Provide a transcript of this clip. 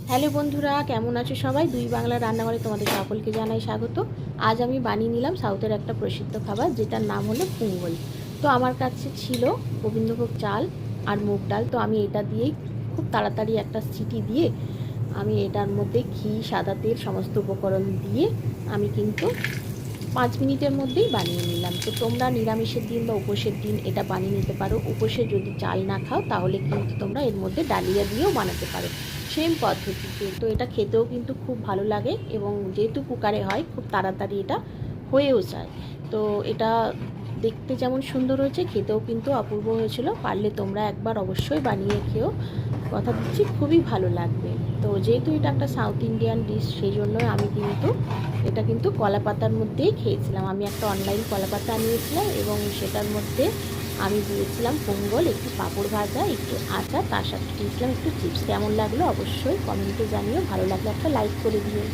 Hello বন্ধুরা, কেমন আছো সবাই? দুই বাংলা রান্নাঘরে তোমাদের সকলকে জানাই স্বাগত। আজ আমি বানিয়ে নিলাম সাউথের একটা প্রসিদ্ধ খাবার, যেটার নাম হলো পুঙ্গল। তো আমার কাছে ছিল গোবিন্দভোগ চাল আর মুগ ডাল। তো আমি এটা দিয়েই খুব তাড়াতাড়ি একটা সিটি দিয়ে আমি এটার মধ্যে ঘি, সাদা তেল, সমস্ত উপকরণ দিয়ে আমি কিন্তু 5 মিনিটের মধ্যেই বানিয়ে নিলাম। তো তোমরা নিরামিষের দিন বা উপোসের দিন এটা বানিয়ে নিতে পারো। উপোসে যদি চাল না খাও তাহলে কিন্তু তোমরা এর মধ্যে ডালিয়া দিয়েও বানাতে পারো, সেম পদ্ধতিতে। তো এটা খেতেও কিন্তু খুব ভালো লাগে এবং যেহেতু কুকারে হয় খুব তাড়াতাড়ি এটা হয়েও যায়। তো এটা দেখতে যেমন সুন্দর হয়েছে, খেতেও কিন্তু অপূর্ব হয়েছিল। পারলে তোমরা একবার অবশ্যই বানিয়ে খেও, কথা দিচ্ছি খুবই ভালো লাগবে। তো যেহেতু এটা একটা সাউথ ইন্ডিয়ান ডিশ, সেই জন্য আমি কিন্তু এটা কিন্তু কলা পাতার মধ্যেই খেয়েছিলাম। আমি একটা অনলাইন কলা পাতা নিয়েছিলাম এবং সেটার মধ্যে আমি দিয়েছিলাম পোঙ্গল, একটু পাঁপড় ভাজা, একটু আচার, তার সাথে দিয়েছিলাম একটু চিপস। কেমন লাগলো অবশ্যই কমেন্টে জানিও। ভালো লাগলে একটা লাইক করে দিও।